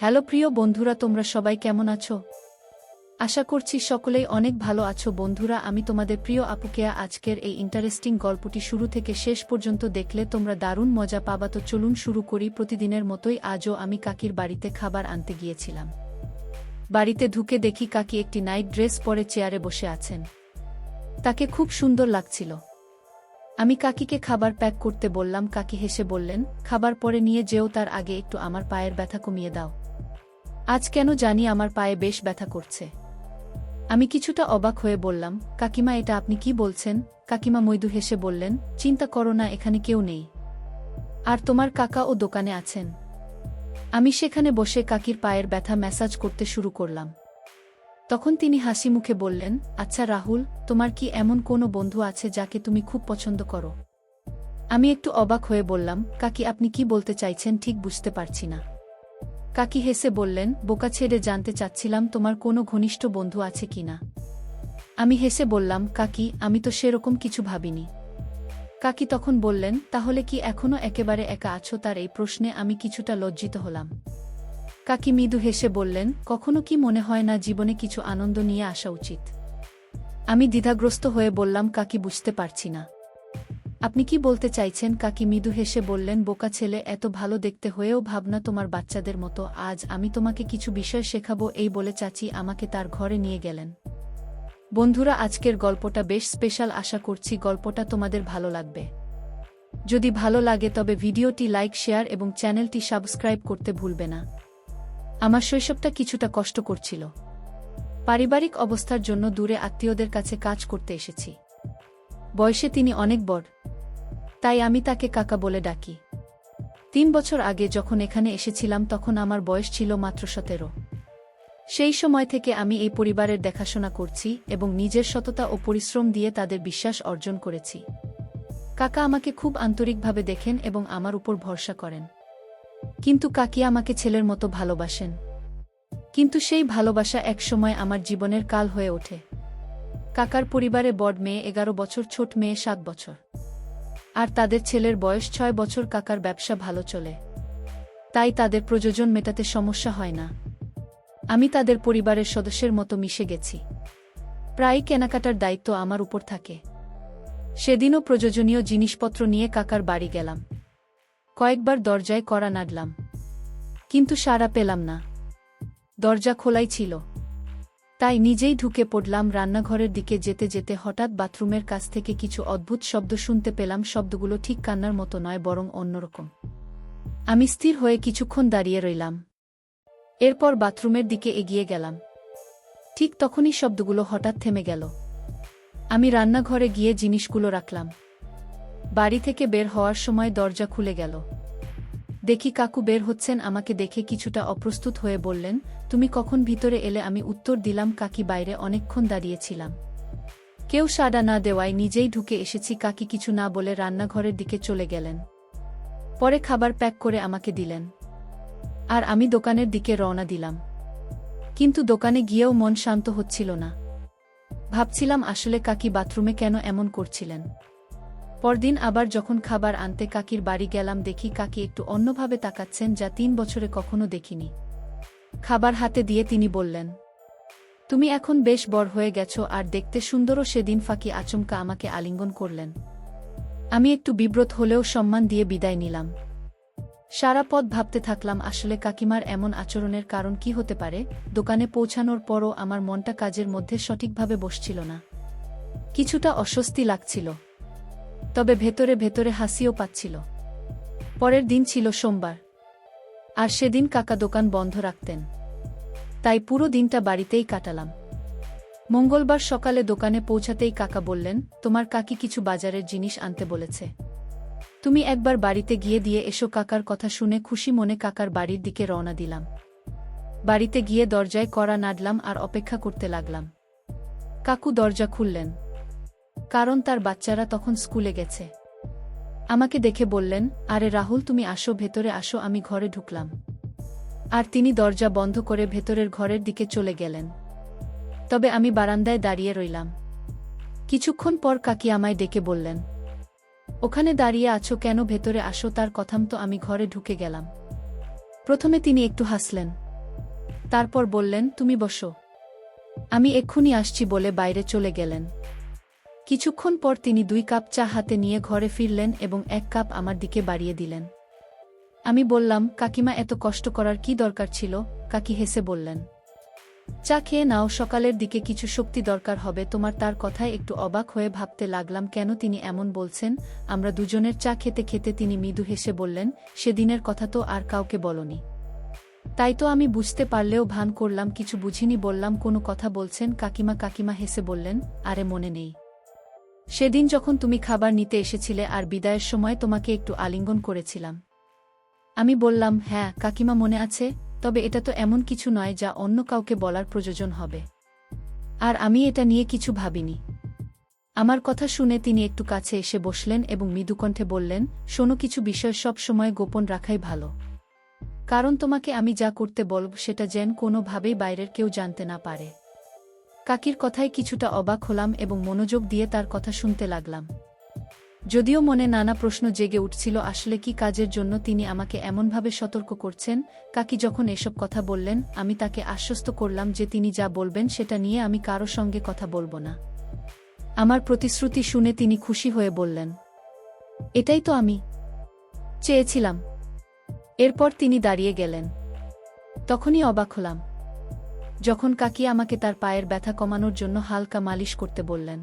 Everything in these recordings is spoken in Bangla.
হ্যালো প্রিয় বন্ধুরা, তোমরা সবাই কেমন আছো? আশা করছি সকলেই অনেক ভালো আছো। বন্ধুরা, আমি তোমাদের প্রিয় আপুকেয়া। আজকের এই ইন্টারেস্টিং গল্পটি শুরু থেকে শেষ পর্যন্ত দেখলে তোমরা দারুণ মজা পাবা। তো চলুন শুরু করি। প্রতিদিনের মতোই আজও আমি কাকির বাড়িতে খাবার আনতে গিয়েছিলাম। বাড়িতে ঢুকে দেখি কাকি একটি নাইট ড্রেস পরে চেয়ারে বসে আছেন। তাকে খুব সুন্দর লাগছিল। আমি কাকিকে খাবার প্যাক করতে বললাম। কাকি হেসে বললেন, খাবার পরে নিয়ে যেও, তার আগে একটু আমার পায়ের ব্যথা কমিয়ে দাও। আজ কেন জানি আমার পায়ে বেশ ব্যথা করছে। আমি কিছুটা অবাক হয়ে বললাম, কাকিমা এটা আপনি কি বলছেন? কাকিমা মৃদু হেসে বললেন, চিন্তা করো না, এখানে কেউ নেই। আর তোমার কাকা ও দোকানে আছেন। আমি সেখানে বসে কাকির পায়ের ব্যথা ম্যাসাজ করতে শুরু করলাম। তখন তিনি হাসি মুখে বললেন, আচ্ছা রাহুল, তোমার কি এমন কোনো বন্ধু আছে যাকে তুমি খুব পছন্দ করো? আমি একটু অবাক হয়ে বললাম, কাকি আপনি কি বলতে চাইছেন ঠিক বুঝতে পারছি না। কাকি হেসে বললেন, বোকা ছেড়ে জানতে চাচ্ছিলাম তোমার কোনো ঘনিষ্ঠ বন্ধু আছে কিনা। আমি হেসে বললাম, কাকি আমি তো সেরকম কিছু ভাবিনি। কাকি তখন বললেন, তাহলে কি এখনো একেবারে একা আছো? তার এই প্রশ্নে আমি কিছুটা লজ্জিত হলাম। কাকি মৃদু হেসে বললেন, কখনো কি মনে হয় না জীবনে কিছু আনন্দ নিয়ে আসা উচিত? আমি দ্বিধাগ্রস্ত হয়ে বললাম, কাকি বুঝতে পারছি না। আপনি কি বলতে চাইছেন? কাকি মৃদু হেসে বললেন, বোকা ছেলে, এত ভালো দেখতে হয়েও ভাবনা তোমার বাচ্চাদের মতো। আজ আমি তোমাকে কিছু বিষয় শেখাবো। এই বলে চাচি আমাকে তার ঘরে নিয়ে গেলেন। বন্ধুরা, আজকের গল্পটা বেশ স্পেশাল। আশা করছি গল্পটা তোমাদের ভালো লাগবে। যদি ভালো লাগে তবে ভিডিওটি লাইক, শেয়ার এবং চ্যানেলটি সাবস্ক্রাইব করতে ভুলবে না। আমার শৈশবটা কিছুটা কষ্ট করছিল। পারিবারিক অবস্থার জন্য দূরে আত্মীয়দের কাছে কাজ করতে এসেছি। বয়সে তিনি অনেক বড়, তাই আমি তাকে কাকা বলে ডাকি। ৩ বছর আগে যখন এখানে এসেছিলাম তখন আমার বয়স ছিল মাত্র ১৭। সেই সময় থেকে আমি এই পরিবারের দেখাশোনা করছি এবং নিজের সততা ও পরিশ্রম দিয়ে তাদের বিশ্বাস অর্জন করেছি। কাকা আমাকে খুব আন্তরিকভাবে দেখেন এবং আমার উপর ভরসা করেন। কিন্তু কাকি আমাকে ছেলের মতো ভালোবাসেন। কিন্তু সেই ভালোবাসা একসময় আমার জীবনের কাল হয়ে ওঠে। কাকার পরিবারে বড় মেয়ে ১১ বছর, ছোট মেয়ে ৭ বছর। আর তাদের ছেলের বয়স ৬ বছর। কাকার ব্যবসা ভালো চলে, তাই তাদের প্রয়োজন মেটাতে সমস্যা হয় না। আমি তাদের পরিবারের সদস্যের মতো মিশে গেছি। প্রায় কেনাকাটার দায়িত্ব আমার উপর থাকে। সেদিনও প্রয়োজনীয় জিনিসপত্র নিয়ে কাকার বাড়ি গেলাম। কয়েকবার দরজায় কড়া নাড়লাম, কিন্তু সাড়া পেলাম না। দরজা খোলাই ছিল, তাই নিজেই ঢুকে পড়লাম। রান্নাঘরের দিকে যেতে যেতে হঠাৎ বাথরুমের কাছ থেকে কিছু অদ্ভুত শব্দ শুনতে পেলাম। শব্দগুলো ঠিক কান্নার মতো নয়, বরং অন্যরকম। আমি স্থির হয়ে কিছুক্ষণ দাঁড়িয়ে রইলাম। এরপর বাথরুমের দিকে এগিয়ে গেলাম। ঠিক তখনই শব্দগুলো হঠাৎ থেমে গেল। আমি রান্নাঘরে গিয়ে জিনিসগুলো রাখলাম। বাড়ি থেকে বের হওয়ার সময় দরজা খুলে গেল। দেখি কাকু বের হচ্ছেন। আমাকে দেখে কিছুটা অপ্রস্তুত হয়ে বললেন, তুমি কখন ভিতরে এলে? আমি উত্তর দিলাম, কাকি বাইরে অনেকক্ষণ দাঁড়িয়েছিলাম। কেউ সাড়া না দেওয়ায় নিজেই ঢুকে এসেছি। কাকি কিছু না বলে রান্নাঘরের দিকে চলে গেলেন। পরে খাবার প্যাক করে আমাকে দিলেন। আর আমি দোকানের দিকে রওনা দিলাম। কিন্তু দোকানে গিয়েও মন শান্ত হচ্ছিল না। ভাবছিলাম আসলে কাকি বাথরুমে কেন এমন করছিলেন। পরদিন আবার যখন খাবার আনতে কাকির বাড়ি গেলাম, দেখি কাকি একটু অন্যভাবে তাকাচ্ছেন, যা ৩ বছরে কখনো দেখিনি। খাবার হাতে দিয়ে তিনি বললেন, তুমি এখন বেশ বড় হয়ে গেছো আর দেখতে সুন্দরও। সেদিন ফাঁকি আচমকা আমাকে আলিঙ্গন করলেন। আমি একটু বিব্রত হলেও সম্মান দিয়ে বিদায় নিলাম। সারা পথ ভাবতে থাকলাম, আসলে কাকিমার এমন আচরণের কারণ কি হতে পারে। দোকানে পৌঁছানোর পরও আমার মনটা কাজের মধ্যে সঠিকভাবে বসছিল না। কিছুটা অস্বস্তি লাগছিল, তবে ভেতরে ভেতরে হাসিও পাচ্ছিল। পরের দিন ছিল সোমবার, আর সেদিন কাকা দোকান বন্ধ রাখতেন, তাই পুরো দিনটা বাড়িতেই কাটালাম। মঙ্গলবার সকালে দোকানে পৌঁছাতেই কাকা বললেন, তোমার কাকি কিছু বাজারের জিনিস আনতে বলেছে, তুমি একবার বাড়িতে গিয়ে দিয়ে এসো। কাকার কথা শুনে খুশি মনে কাকার বাড়ির দিকে রওনা দিলাম। বাড়িতে গিয়ে দরজায় কড়া নাড়লাম আর অপেক্ষা করতে লাগলাম। কাকু দরজা খুললেন, কারণ তার বাচ্চারা তখন স্কুলে গেছে। আমাকে দেখে বললেন, আরে রাহুল, তুমি আসো, ভেতরে আসো। আমি ঘরে ঢুকলাম, আর তিনি দরজা বন্ধ করে ভেতরের ঘরের দিকে চলে গেলেন। তবে আমি বারান্দায় দাঁড়িয়ে রইলাম। কিছুক্ষণ পর কাকি আমায় ডেকে বললেন, ওখানে দাঁড়িয়ে আছো কেন? ভেতরে আসো। তার কথামতো আমি ঘরে ঢুকে গেলাম। প্রথমে তিনি একটু হাসলেন, তারপর বললেন, তুমি বসো, আমি এক্ষুনি আসছি বলে বাইরে চলে গেলেন। কিছুক্ষণ পর তিনি 2 কাপ চা হাতে নিয়ে ঘরে ফিরলেন এবং 1 কাপ আমার দিকে বাড়িয়ে দিলেন। আমি বললাম, কাকিমা এত কষ্ট করার কি দরকার ছিল? কাকি হেসে বললেন, চা খেয়ে নাও, সকালের দিকে কিছু শক্তি দরকার হবে তোমার। তার কথায় একটু অবাক হয়ে ভাবতে লাগলাম কেন তিনি এমন বলছেন। আমরা দুজনের চা খেতে খেতে তিনি মৃদু হেসে বললেন, সেদিনের কথা তো আর কাউকে বলনি। তাই তো আমি বুঝতে পারলেও ভান করলাম কিছু বুঝিনি। বললাম, কোনো কথা বলছেন কাকিমা? কাকিমা হেসে বললেন, আরে মনে নেই সেদিন যখন তুমি খাবার নিতে এসেছিলে আর বিদায়ের সময় তোমাকে একটু আলিঙ্গন করেছিলাম? আমি বললাম, হ্যাঁ কাকিমা মনে আছে, তবে এটা তো এমন কিছু নয় যা অন্য কাউকে বলার প্রয়োজন হবে। আর আমি এটা নিয়ে কিছু ভাবিনি। আমার কথা শুনে তিনি একটু কাছে এসে বসলেন এবং মৃদুকণ্ঠে বললেন, শোনো, কিছু বিষয় সব সময় গোপন রাখাই ভালো। কারণ তোমাকে আমি যা করতে বলব সেটা যেন কোনোভাবেই বাইরের কেউ জানতে না পারে। কাকির কথায় কিছুটা অবাক হলাম এবং মনোযোগ দিয়ে তার কথা শুনতে লাগলাম। যদিও মনে নানা প্রশ্ন জেগে উঠছিল, আসলে কি কাজের জন্য তিনি আমাকে এমনভাবে সতর্ক করছেন। কাকি যখন এসব কথা বললেন, আমি তাকে আশ্বস্ত করলাম যে তিনি যা বলবেন সেটা নিয়ে আমি কারো সঙ্গে কথা বলবো না। আমার প্রতিশ্রুতি শুনে তিনি খুশি হয়ে বললেন, এটাই তো আমি চেয়েছিলাম। এরপর তিনি দাঁড়িয়ে গেলেন। তখনই অবাক হলাম যখন কাকি আমাকে তার পায়ের ব্যথা কমানোর জন্য হালকা মালিশ করতে বললেন।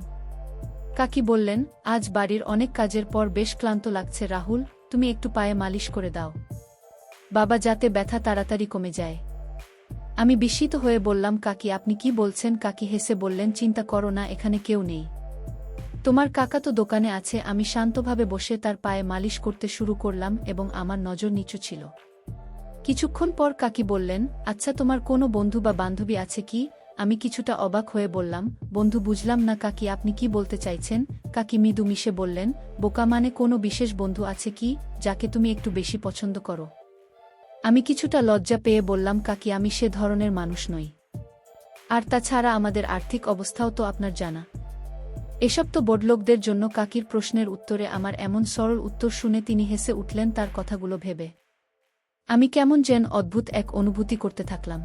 কাকি বললেন, আজ বাড়ির অনেক কাজের পর বেশ ক্লান্ত লাগছে রাহুল, তুমি একটু পায়ে মালিশ করে দাও বাবা, যাতে ব্যথা তাড়াতাড়ি কমে যায়। আমি বিস্মিত হয়ে বললাম, কাকি আপনি কি বলছেন? কাকি হেসে বললেন, চিন্তা করো না, এখানে কেউ নেই, তোমার কাকা তো দোকানে আছে। আমি শান্তভাবে বসে তার পায়ে মালিশ করতে শুরু করলাম এবং আমার নজর নিচু ছিল। কিছুক্ষণ পর কাকি বললেন, আচ্ছা তোমার কোনো বন্ধু বা বান্ধবী আছে কি? আমি কিছুটা অবাক হয়ে বললাম, বন্ধু? বুঝলাম না কাকি, আপনি কি বলতে চাইছেন? কাকি মৃদু মিশে বললেন, বোকা, মানে কোনো বিশেষ বন্ধু আছে কি যাকে তুমি একটু বেশি পছন্দ করো? আমি কিছুটা লজ্জা পেয়ে বললাম, কাকি আমি সে ধরনের মানুষ নই। আর তাছাড়া আমাদের আর্থিক অবস্থাও তো আপনার জানা। এসব তো বড়লোকদের জন্য। কাকির প্রশ্নের উত্তরে আমার এমন সরল উত্তর শুনে তিনি হেসে উঠলেন। তার কথাগুলো ভেবে আমি কেমন যেন অদ্ভুত এক অনুভূতি করতে থাকলাম।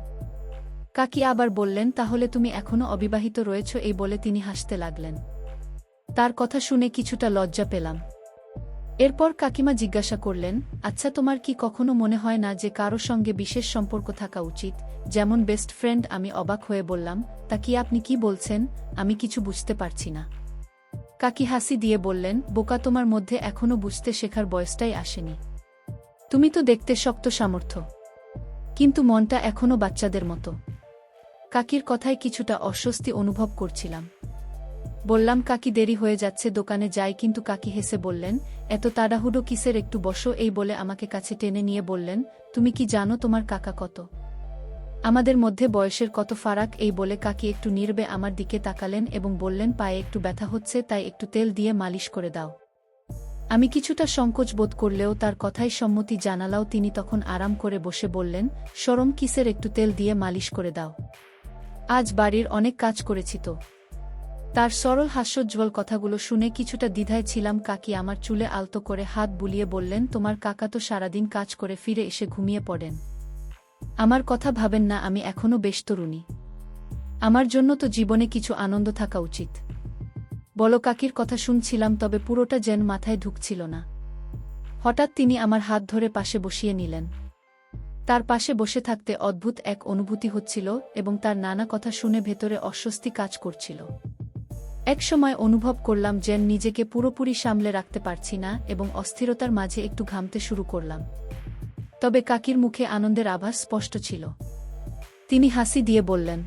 কাকি আবার বললেন, তাহলে তুমি এখনো অবিবাহিত রয়েছ? এই বলে তিনি হাসতে লাগলেন। তার কথা শুনে কিছুটা লজ্জা পেলাম। এরপর কাকিমা জিজ্ঞাসা করলেন, আচ্ছা তোমার কি কখনো মনে হয় না যে কারো সঙ্গে বিশেষ সম্পর্ক থাকা উচিত, যেমন বেস্ট ফ্রেন্ড? আমি অবাক হয়ে বললাম, তা কি আপনি কি বলছেন? আমি কিছু বুঝতে পারছি না। কাকি হাসি দিয়ে বললেন, বোকা, তোমার মধ্যে এখনো বুঝতে শেখার বয়সটাই আসেনি। তুমি তো দেখতে শক্ত সামর্থ্য, কিন্তু মনটা এখনো বাচ্চাদের মতো। কাকির কথায় কিছুটা অস্বস্তি অনুভব করছিলাম। বললাম, কাকি দেরি হয়ে যাচ্ছে, দোকানে যাই। কিন্তু কাকি হেসে বললেন, এত তাড়াহুড়ো কিসের, একটু বসো। এই বলে আমাকে কাছে টেনে নিয়ে বললেন, তুমি কি জানো তোমার কাকা কত? আমাদের মধ্যে বয়সের কত ফারাক? এই বলে কাকি একটু নীরবে আমার দিকে তাকালেন এবং বললেন, পায়ে একটু ব্যথা হচ্ছে, তাই একটু তেল দিয়ে মালিশ করে দাও। আমি কিছুটা সংকোচ বোধ করলেও তার কথায় সম্মতি জানালাও। তিনি তখন আরাম করে বসে বললেন, শরম কিসের, একটু তেল দিয়ে মালিশ করে দাও, আজ বাড়ির অনেক কাজ করেছি তো। তার সরল হাস্যোজ্জ্বল কথাগুলো শুনে কিছুটা দ্বিধায় ছিলাম। কাকি আমার চুলে আলতো করে হাত বুলিয়ে বললেন, তোমার কাকা তো সারাদিন কাজ করে ফিরে এসে ঘুমিয়ে পড়েন। আমার কথা ভাবেন না, আমি এখনো বেশ তরুণী। আমার জন্য তো জীবনে কিছু আনন্দ থাকা উচিত। বলো। কাকির কথা শুনছিলাম, তবে পুরোটা যেন মাথায় ঢুকছিল না। হঠাৎ তিনি আমার হাত ধরে পাশে বসিয়ে নিলেন। তার পাশে বসে থাকতে অদ্ভুত এক অনুভূতি হচ্ছিল এবং তার নানা কথা শুনে ভেতরে অস্বস্তি কাজ করছিল। এক সময় অনুভব করলাম যেন নিজেকে পুরোপুরি সামলে রাখতে পারছি না এবং অস্থিরতার মাঝে একটু ঘামতে শুরু করলাম। তবে কাকির মুখে আনন্দের আভাস স্পষ্ট ছিল। তিনি হাসি দিয়ে বললেন,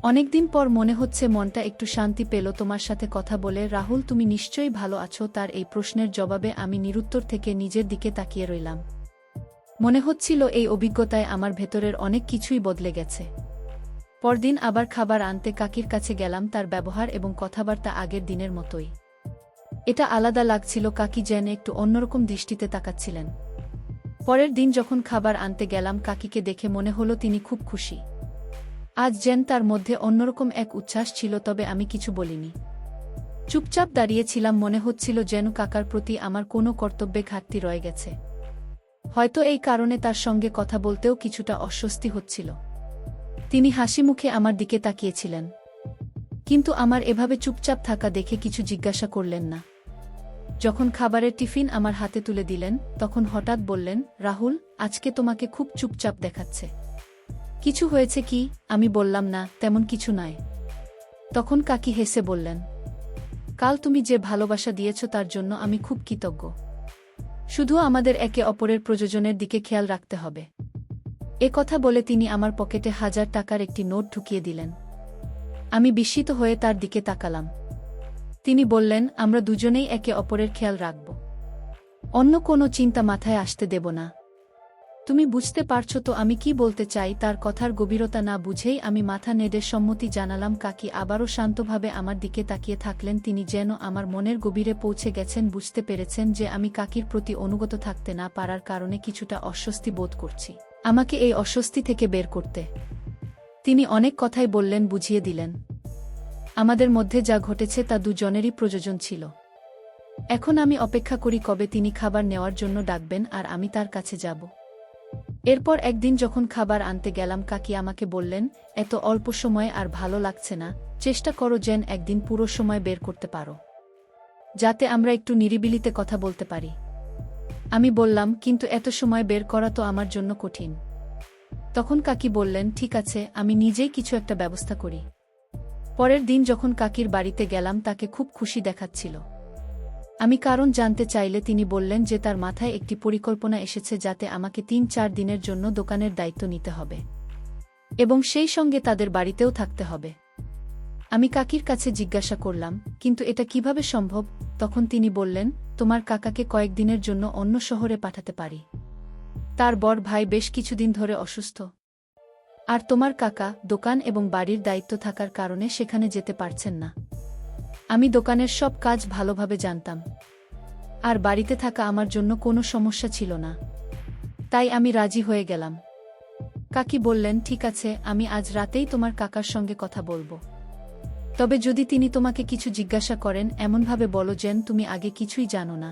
অনেকদিন পর মনে হচ্ছে মনটা একটু শান্তি পেল তোমার সাথে কথা বলে। রাহুল, তুমি নিশ্চয়ই ভালো আছো? তার এই প্রশ্নের জবাবে আমি নিরুত্তর থেকে নিজের দিকে তাকিয়ে রইলাম। মনে হচ্ছিল এই অভিজ্ঞতায় আমার ভেতরের অনেক কিছুই বদলে গেছে। পরদিন আবার খাবার আনতে কাকির কাছে গেলাম। তার ব্যবহার এবং কথাবার্তা আগের দিনের মতোই। এটা আলাদা লাগছিল, কাকি যেন একটু অন্যরকম দৃষ্টিতে তাকাচ্ছিলেন। পরের দিন যখন খাবার আনতে গেলাম, কাকিকে দেখে মনে হলো তিনি খুব খুশি। আজ যেন তার মধ্যে অন্যরকম এক উচ্ছ্বাস ছিল। তবে আমি কিছু বলিনি। চুপচাপ দাঁড়িয়েছিলাম। মনে হচ্ছিল যেন কাকার প্রতি আমার কোনো কর্তব্যে ঘাটতি রয়ে গেছে। হয়তো এই কারণে তার সঙ্গে কথা বলতেও কিছুটা অস্বস্তি হচ্ছিল। তিনি হাসিমুখে আমার দিকে তাকিয়েছিলেন, কিন্তু আমার এভাবে চুপচাপ থাকা দেখে কিছু জিজ্ঞাসা করলেন না। যখন খাবারের টিফিন আমার হাতে তুলে দিলেন, তখন হঠাৎ বললেন, রাহুল, আজকে তোমাকে খুব চুপচাপ দেখাচ্ছে। কিছু হয়েছে কি? আমি বললাম, না, তেমন কিছু নয়। তখন কাকি হেসে বললেন, কাল তুমি যে ভালোবাসা দিয়েছ তার জন্য আমি খুব কৃতজ্ঞ। শুধু আমাদের একে অপরের প্রয়োজনের দিকে খেয়াল রাখতে হবে। এ কথা বলে তিনি আমার পকেটে 1000 টাকার একটি নোট ঢুকিয়ে দিলেন। আমি বিস্মিত হয়ে তার দিকে তাকালাম। তিনি বললেন, আমরা দুজনেই একে অপরের খেয়াল রাখব। অন্য কোনো চিন্তা মাথায় আসতে দেব না। তুমি বুঝতে পারছো তো আমি কি বলতে চাই? তার কথার গভীরতা না বুঝেই আমি মাথা নেড়ে সম্মতি জানালাম। কাকি আবারও শান্তভাবে আমার দিকে তাকিয়ে থাকলেন। তিনি যেন আমার মনের গভীরে পৌঁছে গেছেন, বুঝতে পেরেছেন যে আমি কাকির প্রতি অনুগত থাকতে না পারার কারণে কিছুটা অস্বস্তি বোধ করছি। আমাকে এই অস্বস্তি থেকে বের করতে তিনি অনেক কথাই বললেন, বুঝিয়ে দিলেন। আমাদের মধ্যে যা ঘটেছে তা দুজনেরই প্রয়োজন ছিল। এখন আমি অপেক্ষা করি কবে তিনি খাবার নেওয়ার জন্য ডাকবেন আর আমি তার কাছে যাব। এরপর একদিন যখন খাবার আনতে গেলাম, কাকি আমাকে বললেন, এত অল্প সময়ে আর ভালো লাগছে না, চেষ্টা করো যেন একদিন পুরো সময় বের করতে পারো, যাতে আমরা একটু নিরিবিলিতে কথা বলতে পারি। আমি বললাম, কিন্তু এত সময় বের করা তো আমার জন্য কঠিন। তখন কাকি বললেন, ঠিক আছে, আমি নিজেই কিছু একটা ব্যবস্থা করি। পরের দিন যখন কাকির বাড়িতে গেলাম, তাকে খুব খুশি দেখাচ্ছিল। আমি কারণ জানতে চাইলে তিনি বললেন যে তার মাথায় একটি পরিকল্পনা এসেছে, যাতে আমাকে 3-4 দিনের জন্য দোকানের দায়িত্ব নিতে হবে এবং সেই সঙ্গে তাদের বাড়িতেও থাকতে হবে। আমি কাকির কাছে জিজ্ঞাসা করলাম, কিন্তু এটা কিভাবে সম্ভব? তখন তিনি বললেন, তোমার কাকাকে কয়েকদিনের জন্য অন্য শহরে পাঠাতে পারি। তার বড় ভাই বেশ কিছুদিন ধরে অসুস্থ, আর তোমার কাকা দোকান এবং বাড়ির দায়িত্ব থাকার কারণে সেখানে যেতে পারছেন না। আমি দোকানের সব কাজ ভালোভাবে জানতাম, আর বাড়িতে থাকা আমার জন্য কোনো সমস্যা ছিল না। তাই আমি রাজি হয়ে গেলাম। কাকি বললেন, ঠিক আছে, আমি আজ রাতেই তোমার কাকার সঙ্গে কথা বলবো। তবে যদি তিনি তোমাকে কিছু জিজ্ঞাসা করেন, এমনভাবে বলো যেন তুমি আগে কিছুই জানো না।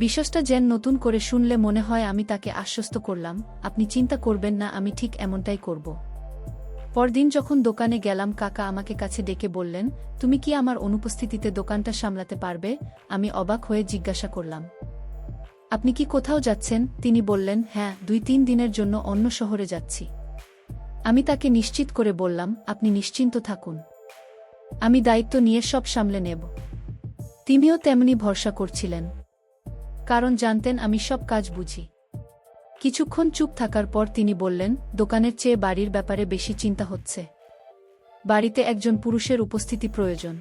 বিশ্বাসটা যেন নতুন করে শুনলে মনে হয় আমি তাকে আশ্বস্ত করলাম, আপনি চিন্তা করবেন না, আমি ঠিক এমনটাই করব। পরদিন যখন দোকানে গেলাম, কাকা আমাকে কাছে ডেকে বললেন, তুমি কি আমার অনুপস্থিতিতে দোকানটা সামলাতে পারবে? আমি অবাক হয়ে জিজ্ঞাসা করলাম, আপনি কি কোথাও যাচ্ছেন? তিনি বললেন, হ্যাঁ, 2-3 দিনের জন্য অন্য শহরে যাচ্ছি। আমি তাকে নিশ্চিত করে বললাম, আপনি নিশ্চিন্ত থাকুন, আমি দায়িত্ব নিয়ে সব সামলে নেব। তিনিও তেমনি ভরসা করছিলেন, কারণ জানতেন আমি সব কাজ বুঝি। কিছুক্ষণ চুপ থাকার পর তিনি বললেন, দোকানের চেয়ে বাড়ির ব্যাপারে বেশি চিন্তা হচ্ছে। বাড়িতে একজন পুরুষের উপস্থিতি প্রয়োজন।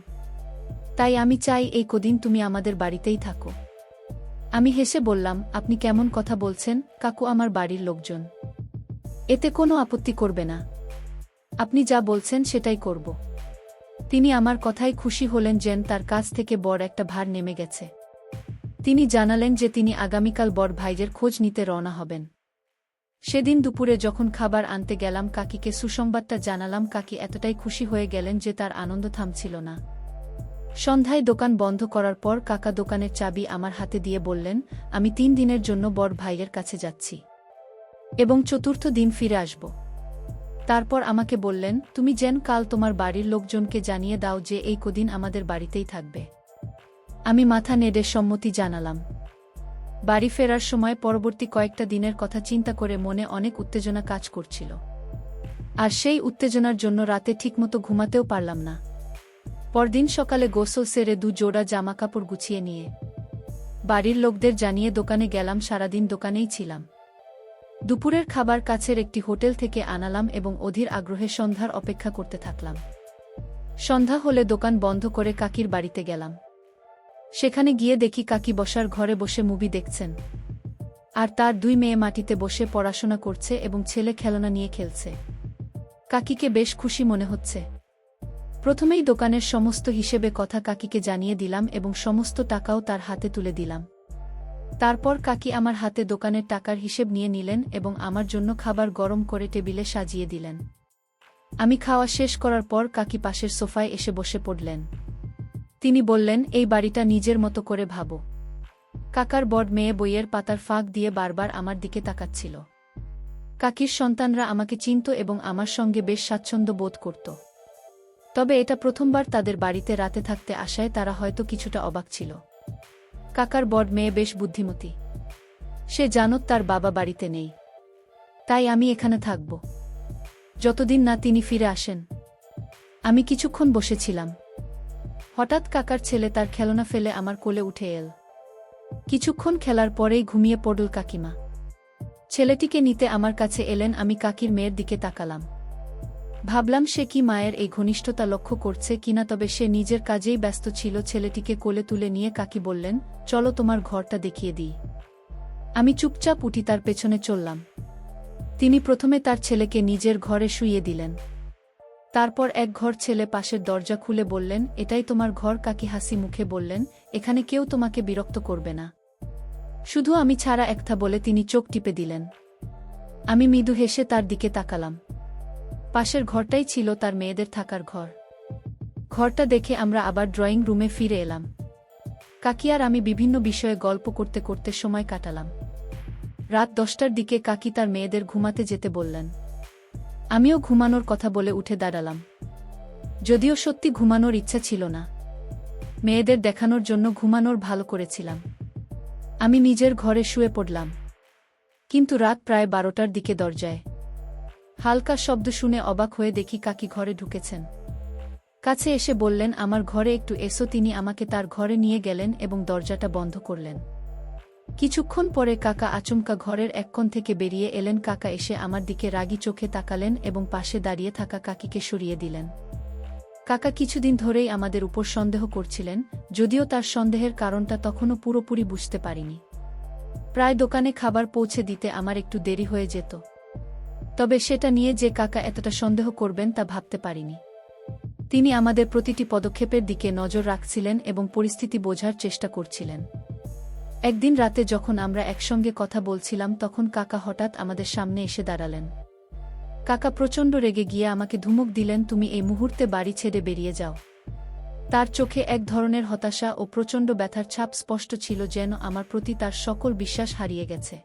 তাই আমি চাই এই কদিন তুমি আমাদের বাড়িতেই থাকো। আমি হেসে বললাম, আপনি কেমন কথা বলছেন কাকু? আমার বাড়ির লোকজন এতে কোনো আপত্তি করবে না। আপনি যা বলছেন সেটাই করব। তিনি আমার কথায় খুশি হলেন, যেন তার কাছ থেকে বড় একটা ভার নেমে গেছে। তিনি জানালেন যে তিনি আগামীকাল বড় ভাইয়ের খোঁজ নিতে রওনা হবেন। সেদিন দুপুরে যখন খাবার আনতে গেলাম, কাকিকে সুসংবাদটা জানালাম। কাকি এতটাই খুশি হয়ে গেলেন যে তার আনন্দ থামছিল না। সন্ধ্যায় দোকান বন্ধ করার পর কাকা দোকানের চাবি আমার হাতে দিয়ে বললেন, আমি 3 দিনের জন্য বড় ভাইয়ের কাছে যাচ্ছি এবং 4র্থ দিন ফিরে আসব। তারপর আমাকে বললেন, তুমি যেন কাল তোমার বাড়ির লোকজনকে জানিয়ে দাও যে এই কদিন আমাদের বাড়িতেই থাকবে। আমি মাথা নেড়ে সম্মতি জানালাম। বাড়ি ফেরার সময় পরবর্তী কয়েকটা দিনের কথা চিন্তা করে মনে অনেক উত্তেজনা কাজ করছিল, আর সেই উত্তেজনার জন্য রাতে ঠিকমতো ঘুমাতেও পারলাম না। পরদিন সকালে গোসল সেরে 2 জোড়া জামাকাপড় গুছিয়ে নিয়ে বাড়ির লোকদের জানিয়ে দোকানে গেলাম। সারাদিন দোকানেই ছিলাম। দুপুরের খাবার কাছের একটি হোটেল থেকে আনালাম এবং অধীর আগ্রহে সন্ধ্যার অপেক্ষা করতে থাকলাম। সন্ধ্যা হলে দোকান বন্ধ করে কাকির বাড়িতে গেলাম। সেখানে গিয়ে দেখি কাকি বসার ঘরে বসে মুভি দেখছেন, আর তার 2 মেয়ে মাটিতে বসে পড়াশোনা করছে এবং ছেলে খেলনা নিয়ে খেলছে। কাকিকে বেশ খুশি মনে হচ্ছে। প্রথমেই দোকানের সমস্ত হিসেবে কথা কাকিকে জানিয়ে দিলাম এবং সমস্ত টাকাও তার হাতে তুলে দিলাম। তারপর কাকি আমার হাতে দোকানের টাকার হিসেব নিয়ে নিলেন এবং আমার জন্য খাবার গরম করে টেবিলে সাজিয়ে দিলেন। আমি খাওয়া শেষ করার পর কাকি পাশের সোফায় এসে বসে পড়লেন। তিনি বললেন, এই বাড়িটা নিজের মতো করে ভাবো। কাকার বড় মেয়ে বইয়ের পাতার ফাঁক দিয়ে বারবার আমার দিকে তাকাচ্ছিল। কাকির সন্তানরা আমাকে চিনত এবং আমার সঙ্গে বেশ স্বাচ্ছন্দ্য বোধ করত। তবে এটা প্রথমবার তাদের বাড়িতে রাতে থাকতে আসায় তারা হয়তো কিছুটা অবাক ছিল। কাকার বড় মেয়ে বেশ বুদ্ধিমতী। সে জানত তার বাবা বাড়িতে নেই। তাই আমি এখানে থাকব, যতদিন না তিনি ফিরে আসেন। আমি কিছুক্ষণ বসেছিলাম। হঠাৎ কাকার ছেলে তার খেলনা ফেলে আমার কোলে উঠে এল। কিছুক্ষণ খেলার পরেই ঘুমিয়ে পড়ল কাকিমা। ছেলেটিকে নিতে আমার কাছে এলেন। আমি কাকির মেয়ের দিকে তাকালাম। ভাবলাম সে কি মায়ের এই ঘনিষ্ঠতা লক্ষ্য করছে কিনা, তবে সে নিজের কাজেই ব্যস্ত ছিল। ছেলেটিকে কোলে তুলে নিয়ে কাকি বললেন, চলো তোমার ঘরটা দেখিয়ে দিই। আমি চুপচাপ উঠি তার পেছনে চললাম। তিনি প্রথমে তার ছেলেকে নিজের ঘরে শুইয়ে দিলেন। তারপর এক ঘর ছেলে পাশের দরজা খুলে বললেন, এটাই তোমার ঘর। কাকি হাসি মুখে বললেন, এখানে কেউ তোমাকে বিরক্ত করবে না, শুধু আমি ছাড়া। একটা বলে তিনি চোখ টিপে দিলেন। আমি মৃদু হেসে তার দিকে তাকালাম। পাশের ঘরটাই ছিল তার মেয়েদের থাকার ঘর। ঘরটা দেখে আমরা আবার ড্রয়িং রুমে ফিরে এলাম। কাকি আর আমি বিভিন্ন বিষয়ে গল্প করতে করতে সময় কাটালাম। রাত 10টার দিকে কাকি তার মেয়েদের ঘুমাতে যেতে বললেন। আমিও ঘুমানোর কথা বলে উঠে দাঁড়ালাম। যদিও সত্যি ঘুমানোর ইচ্ছা ছিল না, মেয়েদের দেখানোর জন্য ঘুমানোর ভালো করেছিলাম। আমি নিজের ঘরে শুয়ে পড়লাম। কিন্তু রাত প্রায় 12টার দিকে দরজায় হালকা শব্দ শুনে অবাক হয়ে দেখি কাকি ঘরে ঢুকেছেন। কাছে এসে বললেন, আমার ঘরে একটু এসো। তিনি আমাকে তার ঘরে নিয়ে গেলেন এবং দরজাটা বন্ধ করলেন। কিছুক্ষণ পরে কাকা আচমকা ঘরের এক কোণ থেকে বেরিয়ে এলেন। কাকা এসে আমার দিকে রাগী চোখে তাকালেন এবং পাশে দাঁড়িয়ে থাকা কাকিকে সরিয়ে দিলেন। কাকা কিছুদিন ধরেই আমাদের উপর সন্দেহ করছিলেন, যদিও তার সন্দেহের কারণটা তখনও পুরোপুরি বুঝতে পারিনি। প্রায় দোকানে খাবার পৌঁছে দিতে আমার একটু দেরি হয়ে যেত। তবে সেটা নিয়ে যে কাকা এতটা সন্দেহ করবেন তা ভাবতে পারিনি। তিনি আমাদের প্রতিটি পদক্ষেপের দিকে নজর রাখছিলেন এবং পরিস্থিতি বোঝার চেষ্টা করছিলেন। একদিন রাতে যখন আমরা একসঙ্গে কথা বলছিলাম, তখন কাকা হঠাৎ আমাদের সামনে এসে দাঁড়ালেন। কাকা প্রচণ্ড রেগে গিয়ে আমাকে ধমক দিলেন, তুমি এই মুহূর্তে বাড়ি ছেড়ে বেরিয়ে যাও। তার চোখে এক ধরনের হতাশা ও প্রচণ্ড ব্যথার ছাপ স্পষ্ট ছিল, যেন আমার প্রতি তার সকল বিশ্বাস হারিয়ে গেছে।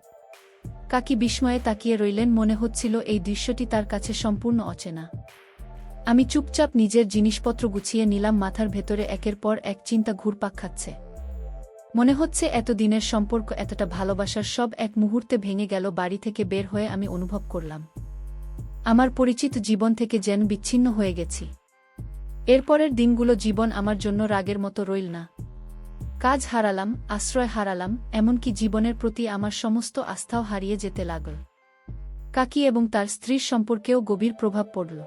কাকি বিস্ময়ে তাকিয়ে রইলেন। মনে হচ্ছিল এই দৃশ্যটি তার কাছে সম্পূর্ণ অচেনা। আমি চুপচাপ নিজের জিনিসপত্র গুছিয়ে নিলাম। মাথার ভেতরে একের পর এক চিন্তা ঘুরপাক খাচ্ছে। মনে হচ্ছে এতদিনের সম্পর্ক, এতটা ভালোবাসার সব এক মুহূর্তে ভেঙে গেল। বাড়ি থেকে বের হয়ে আমি অনুভব করলাম আমার পরিচিত জীবন থেকে যেন বিচ্ছিন্ন হয়ে গেছি। এরপরের দিনগুলো জীবন আমার জন্য রাগের মতো রইল না। কাজ হারালাম, আশ্রয় হারালাম, এমনকি জীবনের প্রতি আমার সমস্ত আস্থাও হারিয়ে যেতে লাগল। কাকি এবং তার স্ত্রীর সম্পর্কেও গভীর প্রভাব পড়ল।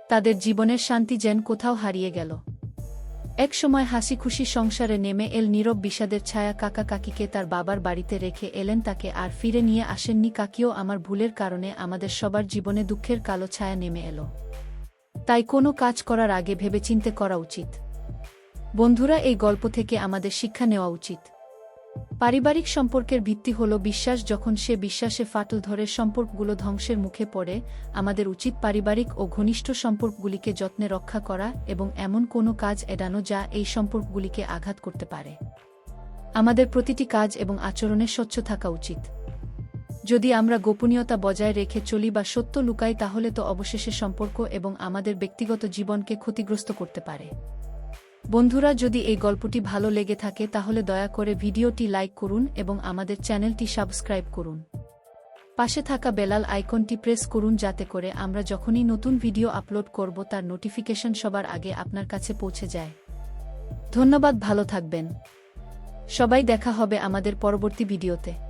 তাদের জীবনের শান্তি যেন কোথাও হারিয়ে গেল। এক সময় হাসি খুশি সংসারে নেমে এল নীরব বিষাদের ছায়া। কাকা কাকিকে তার বাবার বাড়িতে রেখে এলেন, তাকে আর ফিরে নিয়ে আসেননি। কাকিও আমার ভুলের কারণে আমাদের সবার জীবনে দুঃখের কালো ছায়া নেমে এলো। তাই কোনো কাজ করার আগে ভেবেচিন্তে করা উচিত। বন্ধুরা, এই গল্প থেকে আমাদের শিক্ষা নেওয়া উচিত। পারিবারিক সম্পর্কের ভিত্তি হল বিশ্বাস। যখন সে বিশ্বাসে ফাটল ধরে, সম্পর্কগুলো ধ্বংসের মুখে পড়ে। আমাদের উচিত পারিবারিক ও ঘনিষ্ঠ সম্পর্কগুলিকে যত্নে রক্ষা করা এবং এমন কোনো কাজ এড়ানো যা এই সম্পর্কগুলিকে আঘাত করতে পারে। আমাদের প্রতিটি কাজ এবং আচরণে স্বচ্ছ থাকা উচিত। যদি আমরা গোপনীয়তা বজায় রেখে চলি বা সত্য লুকাই, তাহলে তো অবশেষে সম্পর্ক এবং আমাদের ব্যক্তিগত জীবনকে ক্ষতিগ্রস্ত করতে পারে। বন্ধুরা, যদি এই গল্পটি ভালো লেগে থাকে তাহলে দয়া করে ভিডিওটি লাইক করুন এবং আমাদের চ্যানেলটি সাবস্ক্রাইব করুন। পাশে থাকা বেলাল আইকনটি প্রেস করুন, যাতে করে আমরা যখনই নতুন ভিডিও আপলোড করব তার নোটিফিকেশন সবার আগে আপনার কাছে পৌঁছে যায়। ধন্যবাদ, ভালো থাকবেন সবাই। দেখা হবে আমাদের পরবর্তী ভিডিওতে।